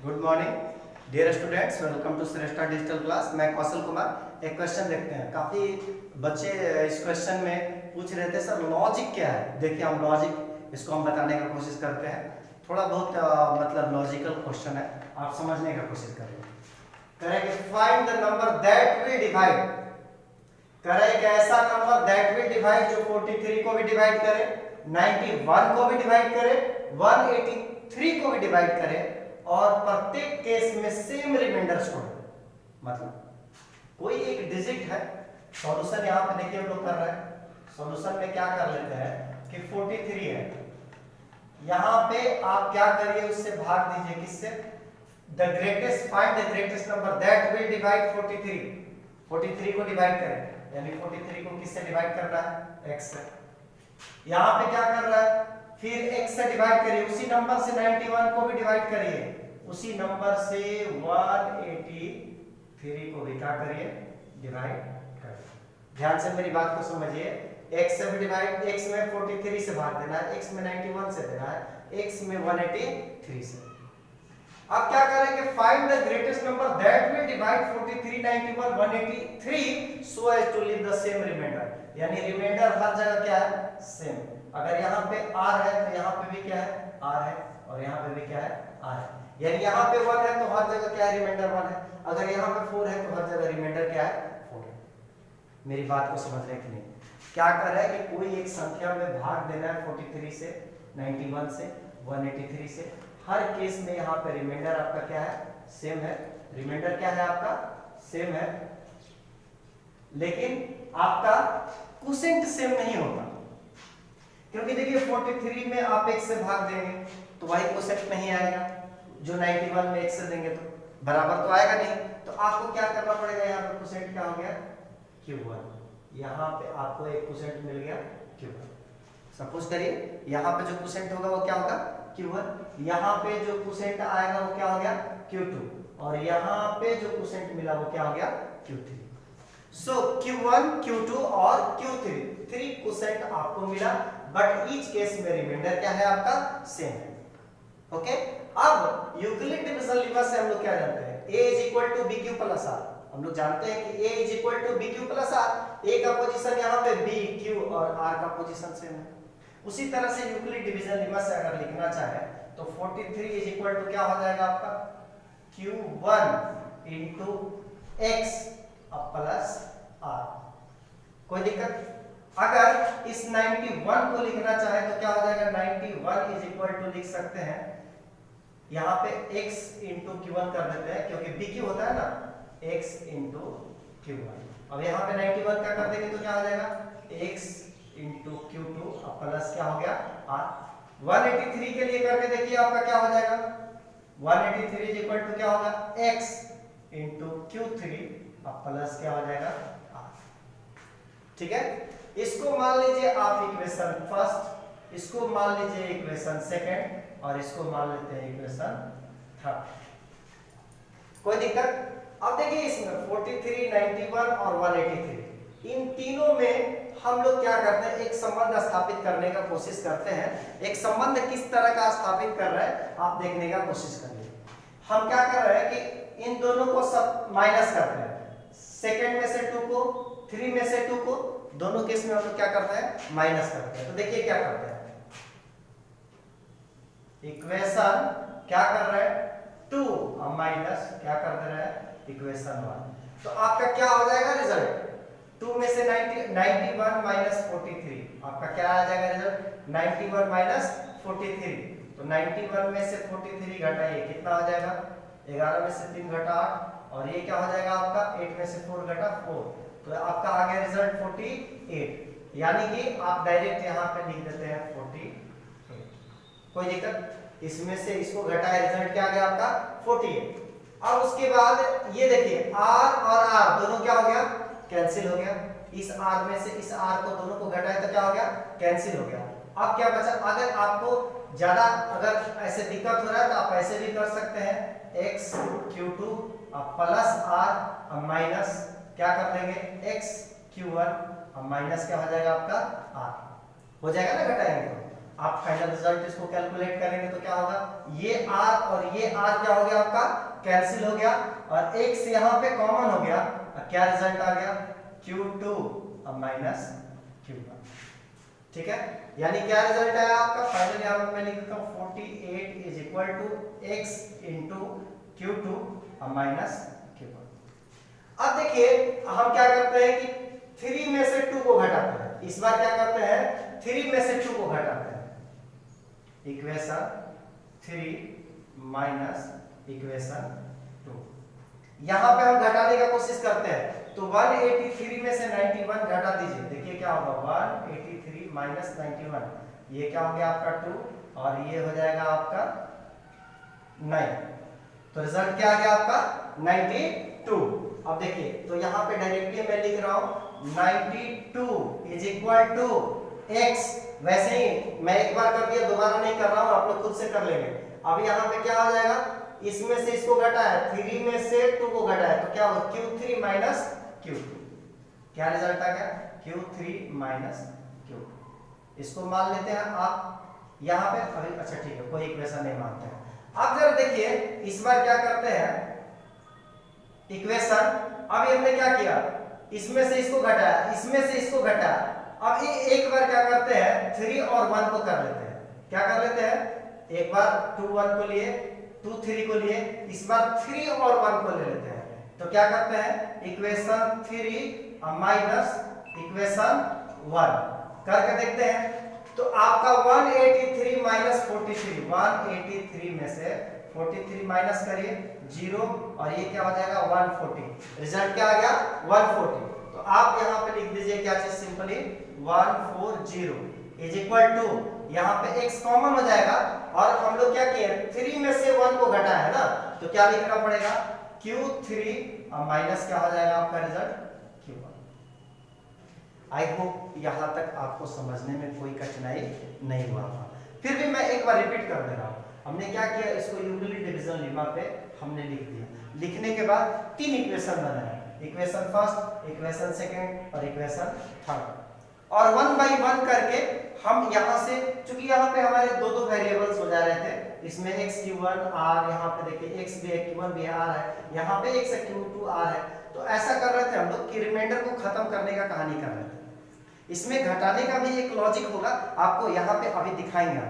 Good morning dear students, welcome to Shreshtha digital class. मैं कौशल कुमार। एक question देखते हैं। काफी बच्चे इस क्वेश्चन में पूछ रहे थे सर लॉजिक क्या है। देखिए हम लॉजिक इसको हम बताने का कोशिश करते हैं। थोड़ा बहुत मतलब लॉजिकल क्वेश्चन है, आप समझने का कोशिश करेंगे। Find the number that will divide. करें एक ऐसा नंबर दैट विल डिवाइड जो 43 को भी डिवाइड करे, 91 को भी डिवाइड करे, 183 को भी डिवाइड करे और प्रत्येक केस में सेम रिमाइंडर छोड़े। मतलब कोई एक डिजिट है। सॉल्यूशन यहां पे देखिए हम लोग कर रहे हैं। सॉल्यूशन में क्या कर लेते हैं कि 43 है, यहां पे आप क्या करिए उससे भाग दीजिए। किससे? The greatest, find the greatest number that will divide 43। 43 को डिवाइड करें, यानी 43 को किससे डिवाइड कर रहा है? x से। यहां पे क्या कर रहा है? फिर x से डिवाइड करिए, उसी नंबर से 91 को भी डिवाइड करिए, उसी नंबर से 183 को भी क्या करिए? डिवाइड करिए। ध्यान से मेरी बात को समझिए। x से भी डिवाइड, x में 43 से भाग देना है, x में 91 से देना है, x में 183 से। अब क्या करेंगे? Find the greatest number that will divide 43, 91, 183 so as to leave the same remainder. यानी रिमाइंडर हर जगह क्या है? सेम। अगर यहाँ पे r है तो यहाँ पे भी क्या है? r है, और यहाँ पे भी क्या है? r है। यानी यहाँ पे 1 है तो हर जगह क्या है? रिमाइंडर 1 है। अगर यहाँ पे 4 है तो हर जगह रिमाइंडर क्या है? 4 है। मेरी बात को समझ रहे कि नहीं? क्या कर रहा है कि कोई एक संख्या में भाग देना है 43 से, 91 से, 183 से। हर केस में यहाँ पे रिमाइंडर आपका क्या है? सेम है। रिमाइंडर क्या है आपका? सेम है, लेकिन आपका क्वोशिएंट सेम नहीं होगा। क्योंकि देखिए 43 में आप x से भाग देंगे तो वही क्वोशिएंट नहीं आएगा जो 91 में x से देंगे तो बराबर तो आएगा नहीं। तो आपको क्या करना पड़ेगा? यहाँ पे क्वोशिएंट क्या हो गया? q1। यहाँ पे आपको एक क्वोशिएंट मिल गया q1। सपोज करिए यहाँ पे जो क्वोशिएंट होगा वो क्या होगा? q1। यहाँ पे जो क्वोशिएंट आएगा वो क्या हो गया? q2। और यहाँ पे जो क्वोशिएंट मिला वो क्या हो गया? q3। सो q1, q2 और q3 3 क्वोशिएंट आपको मिला, बट ईच केस में रिमाइंडर क्या है आपका? सेम है। ओके। अब यूक्लिड डिविजन लेमा से हम लोग क्या जानते हैं? a is equal to bq plus r। हम लोग जानते हैं कि a is equal to bq plus r। a का पोजीशन यहाँ पे b, q और r का पोजीशन सेम है। उसी तरह से यूक्लिड डिवीजन लेमा से अगर लिखना चाहे तो 43 इज इक्वल टू क्या हो जाएगा आपका? q1 into x plus r। कोई दिक्कत? अगर इस 91 को लिखना चाहे तो क्या हो जाएगा? 91 इज इक्वल टू लिख सकते हैं यहाँ पे x इंटू q1 कर देते हैं, क्योंकि bq होता है ना, x इंटू q1। अब यहाँ पे 91 का कर देंगे तो क्या हो जाएगा? x इंटू q2 प्लस क्या हो गया? r। 183 के लिए करके देखिए आपका क्या हो जाएगा? 183 इज इक्वल टू क्या होगा? x इंटू q3 प्लस क्या हो जाएगा? r। ठीक है। इसको मान लीजिए आप इक्वेशन फर्स्ट, इसको मान लीजिए इक्वेशन सेकंड, और इसको मान लेते हैं इक्वेशन थर्ड। कोई दिक्कत? अब देखिए इसमें 43, 91 और 183 इन तीनों में हम लोग क्या करते हैं? एक संबंध स्थापित करने का कोशिश करते हैं। एक संबंध किस तरह का स्थापित कर रहे हैं आप देखने का कोशिश करिए। हम क्या कर रहे हैं कि इन दोनों को सब माइनस करते हैं। सेकंड में से 2 को, 3 में से 2 को, दोनों केस में हम लोग क्या करते हैं? माइनस करते हैं। तो देखिए क्या करते हैं, इक्वेशन क्या कर रहे हैं? 2 और माइनस क्या कर दे रहे हैं? इक्वेशन 1। तो आपका क्या हो जाएगा रिजल्ट? 2 में से 91 माइनस 43, आपका क्या आ जाएगा रिजल्ट? 91 माइनस 43। तो 91 में से 43 घटाइए, कितना हो जाएगा? 11 में से 3 घटा 8, और ये क्या हो जाएगा आपका? 8 में से 4 घटा 4, तो आपका आ गया रिजल्ट 48। यानी कि आप डायरेक्ट यहाँ पे लिख देते हैं 48। कोई दिक्कत? इसमें से इसको घटाया, रिजल्ट क्या आ गया आपका? 48। अब उसके बाद ये देखिए r और r दोनों क्या हो गया? कैंसिल हो गया। इस r में से इस r को दोनों को घटाया तो क्या हो गया? कैंसिल हो गया। अब क्या बचा? अगर आपको ज्यादा अगर ऐसे दिक्कत हो रहा है तो आप ऐसे भी कर सकते हैं, x q2 plus r minus क्या कर देंगे? x q1 माइनस क्या हो जाएगा आपका? r हो जाएगा ना घटाएंगे आप फाइनल रिजल्ट इसको कैलकुलेट करेंगे तो क्या होगा, ये r और ये r क्या हो गया आपका, कैंसिल हो गया, और x यहाँ पे कॉमन हो गया, क्या रिजल्ट आ गया, Q2 अब माइनस Q1। ठीक है, यानी क्या रिजल्ट आया आपका, फाइनल यहाँ पे मैं लिख देता हूँ 48 is equal to x into Q2 अब माइनस Q1। अब देखिए हम क्या करते हैं कि 3 में से 2 को घटाते हैं, इस बार क्या करते हैं 3 में से 2 को घटाते हैं, इक्वेशन 3 माइनस इक्वेशन 2, यहां पे हम घटाने का कोशिश करते हैं, तो 183 में से 91 घटा दीजिए, देखिए क्या होगा 183 माइनस 91, ये क्या हो गया आपका 2 और ये हो जाएगा आपका 9, तो रिजल्ट क्या आ गया आपका 92। अब देखिए तो यहाँ पे डायरेक्टली मैं लिख रहा हूं 92 इज इक्वल टू x, वैसे ही मैं एक बार कर दिया दोबारा नहीं कर रहा हूं, आप लोग खुद से कर लेंगे। अब यहाँ पे क्या हो जाएगा, इसमें से इसको घटा है, 3 में से 2 को घटा है, तो क्या होगा Q3 माइनस Q2, क्या रिजल्ट आ गया Q3 माइनस Q2। इसको मान लेते हैं आप यहाँ पे, अभी अच्छा ठीक है कोई इक्वेशन नहीं मानते हैं। अब जरा देखिए इस बार क्या करते हैं इक्वेशन, अभी हमने क्या किया, इसमें से इसको घटाया, इसमें से इसको घटाया, अब एक बार क्या करते हैं 3 और 1 को कर लेते हैं, क्या कर लेते हैं, एक बार 2 1 को लिए, 2 3 को लिए, इस बार 3 और 1 को ले लेते हैं, तो क्या करते हैं इक्वेशन 3 माइनस इक्वेशन 1 करके देखते हैं, तो आपका 183 माइनस 43, 183 में से 43 माइनस करिए 0 और ये क्या हो जाएगा 140, रिजल्ट क्या आ गया 140। तो आप यहाँ पे लिख दीजिए क्या चीज, सिंपली 140 इज इक्वल टू, यहाँ पे x कॉमन हो जाएगा, और हम लोग क्या किए 3 में से 1 को घटाया है ना, तो क्या लिखना पड़ेगा Q3 और माइनस क्या हो जाएगा आपका रिजल्ट Q1। आई होप यहाँ तक आपको समझने में कोई कठिनाई नहीं हुआ था, फिर भी मैं एक बार रिपीट कर दे रहा हूँ। हमने क्या किया, इसको यूक्लिड डिवीजन लेमा पे हमने लिख दिया, लिखने के बाद 3 इक्वेशन बनाए, इक्वेशन फर्स्ट, इक्वेशन सेकंड और इक्वेशन थर्ड, और 1 बाय 1 करके हम यहाँ से, चूंकि यहाँ पे हमारे दो वेरिएबल्स हो जा रहे थे, इसमें x q1 r, यहाँ पे देखिए x भी है q1 भी r है, यहाँ पे x q2 r है, तो ऐसा कर रहे थे हम लोग कि रिमाइंडर को खत्म करने का कहानी कर रहे थे। इसमें घटाने का भी एक लॉजिक होगा, आपको यहाँ पे अभी दिखाएंगे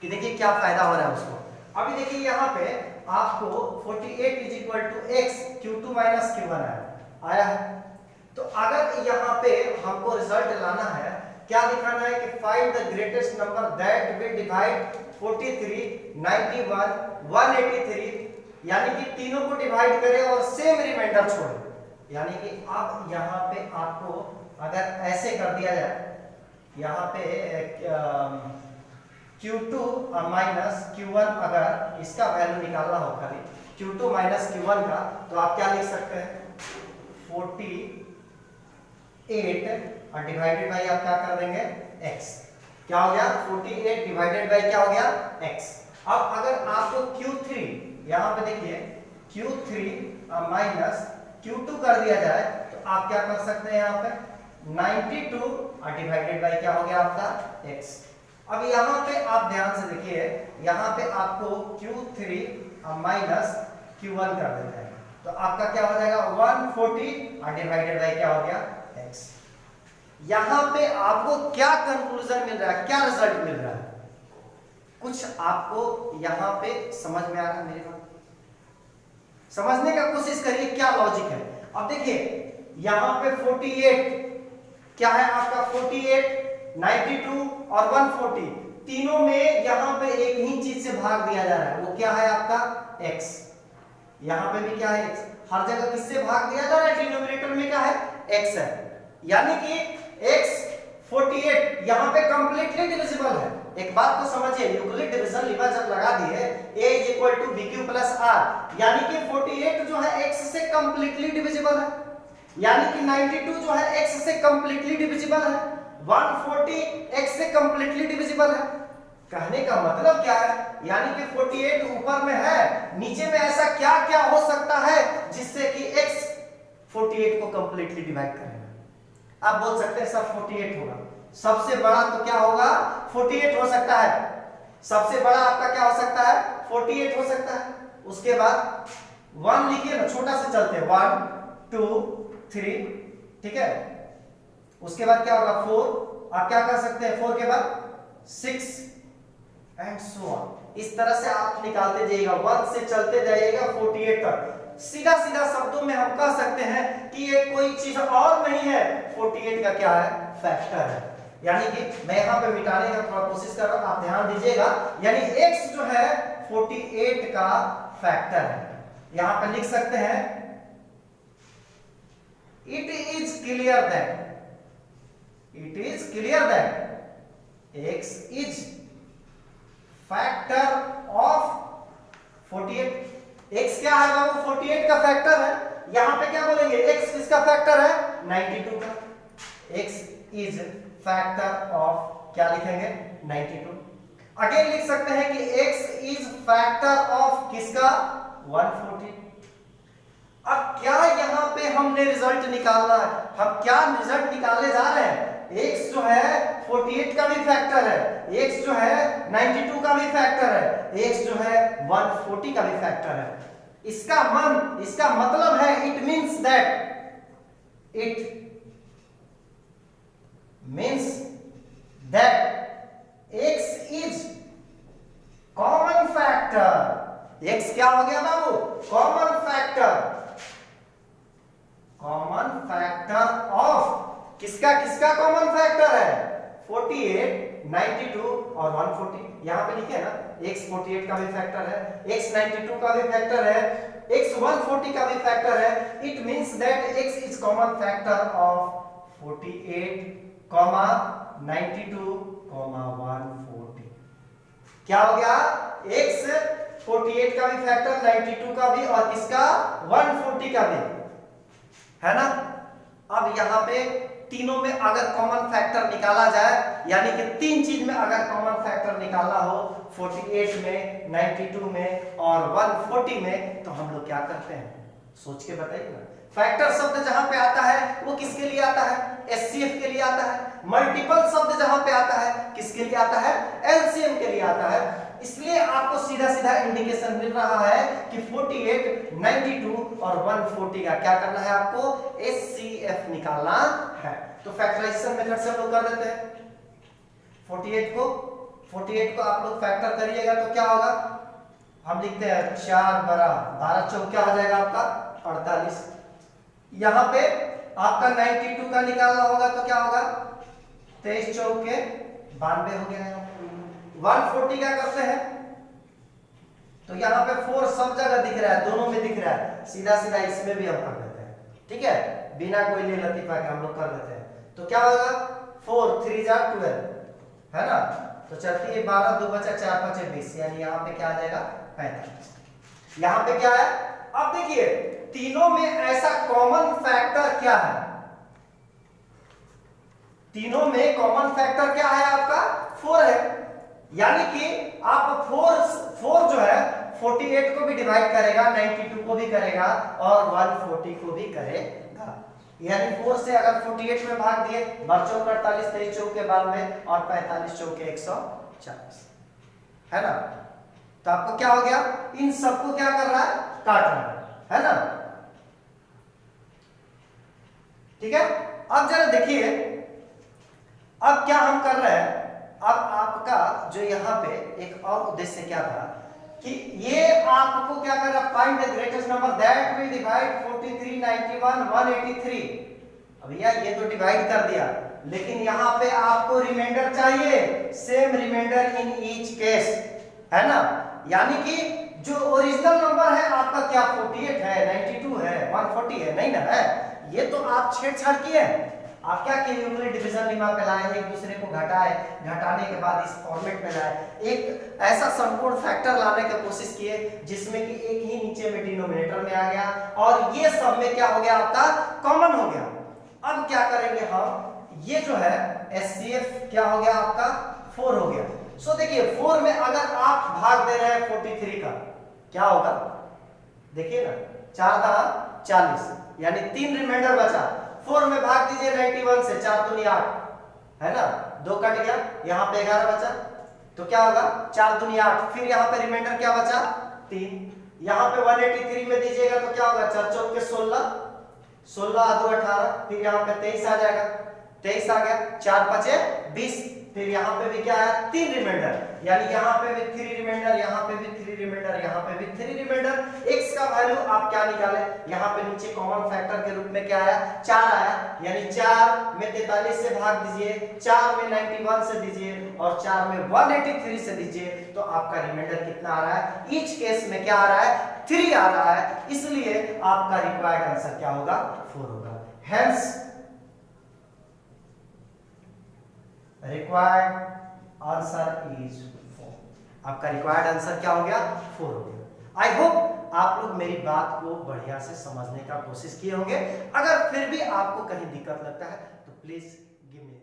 कि देखिए क्या फायदा हो रहा है उसको। अभी देखिए यहाँ पे आपको 48 is equal to x q2 minus q1 आया है, तो अगर यहाँ पे हमको रिजल्ट लाना है, क्या दिखाना है कि find the greatest number that will divide 43 91 183, यानी कि तीनों को डिवाइड करें और सेम रिमाइंडर छोड़े, यानी कि अब यहाँ पे आपको अगर ऐसे कर दिया जाए, यहाँ पे Q2 माइनस Q1, अगर इसका वैल्यू निकालना हो खाली Q2 माइनस Q1 का, तो आप क्या लिख सकते हैं 48 और डिवाइडेड बाई आप क्या कर देंगे x, क्या हो गया 48 डिवाइडेड बाई क्या हो गया x। अब अगर आपको Q3 यहाँ पे देखिए Q3 माइनस Q2 कर दिया जाए, तो आप क्या कर सकते हैं यहाँ पे 92 और डिवाइडेड बाई क्या हो गया आपका x। अब यहाँ पे आप ध्यान से देखिए, यहाँ पे आपको Q3 माइनस Q1 कर देते हैं, तो आपका क्या हो जाएगा 140 और डिवाइडेड बाई क्या हो गया x। यहाँ पे आपको क्या कंक्लूजन मिल रहा है, क्या रिजल्ट मिल रहा है, कुछ आपको यहाँ पे समझ में आ रहा है मेरी बात, समझने का कोशिश करिए क्या लॉजिक है। अब देखिए यहाँ पे 48 क्या है आपका 48 92 और 140, तीनों में यहाँ पे एक ही चीज से भाग दिया जा रहा है, वो क्या है आपका x, यहाँ पे भी क्या है x, हर जगह किससे भाग दिया जा रहा है, डिनोमिनेटर में क्या है x है, यानी कि x 48 यहाँ पे कंप्लीटली डिविजिबल है। एक बात को समझिए, यूक्लिड डिवीजन लेमा जब लगा दिए a is equal to bq plus r, यानी कि 48 जो है x से कंप्लीटली डिविजिबल है, यानी कि 92 जो है x से कंप्लीटली डिविजिबल है, 140 x से कंप्लीटली डिविजिबल है। कहने का मतलब क्या है, यानी कि 48 ऊपर में है, नीचे में ऐसा क्या क्या हो सकता है जिससे कि x 48 को कंप्लीटली डिवाइड करेगा। आप बोल सकते हैं सब 48 होगा, सबसे बड़ा तो क्या होगा 48 हो सकता है, सबसे बड़ा आपका क्या हो सकता है 48 हो सकता है। उसके बाद 1 लिखिए ना, छोटा से चलते हैं 1 2 3, ठीक है। उसके बाद क्या होगा 4, आप क्या कर सकते हैं 4 के बाद 6 एंड सो ऑन। इस तरह से आप निकालते जाइएगा, 1 से चलते जाइएगा 48 तक। सीधा सीधा शब्दों में हम कह सकते हैं कि ये कोई चीज और नहीं है, 48 का क्या है फैक्टर है। यानी कि मैं यहां पे मिटाने का थोड़ा कोशिश कर रहा हूं, आप ध्यान दीजिएगा। यानी x जो है 48 का फैक्टर है। यहां पे लिख सकते हैं it is clear that x is factor of 48। x क्या है बाबू 48 का फैक्टर है। यहां पे क्या बोलेंगे x किसका फैक्टर है 92 का। x इज फैक्टर ऑफ क्या लिखेंगे 92। अगेन लिख सकते हैं कि x इज फैक्टर ऑफ किसका 140। अब क्या यहां पे हमने रिजल्ट निकालना है, हम क्या रिजल्ट निकालने जा रहे हैं। x जो है 48 का भी फैक्टर है, x जो है 92 का भी फैक्टर है, x जो है 140 का भी फैक्टर है। इसका मतलब है it means that x is common factor. x क्या हो गया बाबू कॉमन फैक्टर ऑफ किसका कॉमन फैक्टर है 48, 92 और 140। यहां पे लिखे ना x 48 का भी फैक्टर है, x 92 का भी फैक्टर है, x 140 का भी फैक्टर है। It means that x is common factor of 48, 92, 140। क्या हो गया x 48 का भी फैक्टर, 92 का भी और किसका 140 का भी, है ना। अब यहां पे तीनों में अगर कॉमन फैक्टर निकाला जाए, यानी कि तीन चीज में अगर कॉमन फैक्टर निकालना हो 48 में, 92 में और 140 में, तो हम लोग क्या करते हैं सोच के बताइए ना। फैक्टर शब्द जहां पे आता है वो किसके लिए आता है एचसीएफ के लिए आता है। मल्टीपल शब्द जहां पे आता है किसके लिए आता है एलसीएम के लिए आता है। इसलिए आपको सीधा सीधा इंडिकेशन मिल रहा है कि 48, 92 और 140 का क्या करना है आपको एचसीएफ निकालना है। तो फैक्टराइजेशन मेथड से हम लोग कर देते हैं। 48 को आप लोग फैक्टर करिएगा तो क्या होगा, हम लिखते हैं 4 बड़ा 12 चौक क्या हो जाएगा आपका 48। यहां पे आपका 92 का निकालना होगा तो क्या होगा 23 चौक के 92 हो गया। 140 का करते हैं तो यहाँ पे 4 सब जगह दिख रहा है, दोनों में दिख रहा है, सीधा सीधा इसमें भी हम कर देते हैं, ठीक है, बिना कोई ले लतीफा के हम लोग कर देते हैं। तो क्या होगा 4 3 जा 12 है ना, तो चलती है 12 2 बचा 4 5 20, यानी यहाँ पे क्या आ जाएगा 45। यहाँ पे क्या है, अब देखिए तीनों में ऐसा कॉमन फैक्टर क्या है, तीनों में कॉमन फैक्टर क्या है आपका 4 है। यानी कि आप 4 जो है 48 को भी डिवाइड करेगा, 92 को भी करेगा और 140 को भी करेगा। यानी 4 से अगर 48 में भाग दिए, 12 चौक 48, 23 चौक के 92 और 45 चौक के 140, है ना। तो आपको क्या हो गया, इन सबको क्या कर रहा है काट रहा है ना, ठीक है। अब जरा देखिए अब क्या हम कर रहे हैं। अब आपका जो यहाँ पे एक और उद्देश्य क्या था कि ये आपको क्या कर रहा, find the greatest number that will divide 43, 91, 183। अब ये तो डिवाइड कर दिया, लेकिन यहाँ पे आपको रिमाइंडर चाहिए, same remainder in each case, है ना। यानी कि जो ओरिजिनल नंबर है आपका क्या 48 है, 92 है, 140 है, नहीं ना है। ये तो आप छेड़छाड़ किए, आप क्या किए यूनिट डिवीजन नियम पे लाए, एक दूसरे को घटाए, घटाने के बाद इस फॉर्मेट में लाए, एक ऐसा संपूर्ण फैक्टर लाने की कोशिश किए जिसमें कि एक ही नीचे में डिनोमिनेटर में आ गया और ये सब में क्या हो गया आपका कॉमन हो गया। अब क्या करेंगे हम, ये जो है एचसीएफ क्या हो गया आपका 4 हो गया। सो देखिए 4 में अगर आप भाग दे रहे हैं 43 का क्या होगा, देखिए ना 4 दहा 40, यानी 3 रिमाइंडर बचा। 4 में भाग दीजिए 91 से, 4 दूनी 8, है ना, 2 कट गया, यहाँ पे 11 बचा, तो क्या होगा 4 दूनी 8, फिर यहाँ पे रिमाइंडर क्या बचा 3, यहाँ पे 183 में दीजिएगा तो क्या होगा 4 चौक के 16, 16 2 18, फिर यहाँ पे 23 आ जाएगा, 23 आ गया, 4 5 20, फिर यहाँ पे भी क्या है 3 रिमाइंडर, यानी यहाँ पे भी 3 रिमाइंडर, यहाँ पे भी 3 रिमाइंडर, यहाँ पे भी 3 रिमाइंडर। x का वैल्यू आप क्या निकाले, यहाँ पे नीचे कॉमन फैक्टर के रूप में क्या आया 4 आया, यानी 4 में 43 से भाग दीजिए, 4 में 91 से दीजिए और 4 में 183 से दीजिए, तो आपका रिमाइंडर कितना आ रहा है, ईच केस में क्या आ रहा है 3 आ रहा है, इसलिए आपका रिक्वायर्ड आंसर क्या होगा 4 होगा। हेंस रिक्वायर्ड आंसर इज 4, आपका रिक्वायर्ड आंसर क्या हो गया 4 हो गया। आई होप आप लोग मेरी बात को बढ़िया से समझने का कोशिश किए होंगे, अगर फिर भी आपको कहीं दिक्कत लगता है तो प्लीज गिव मी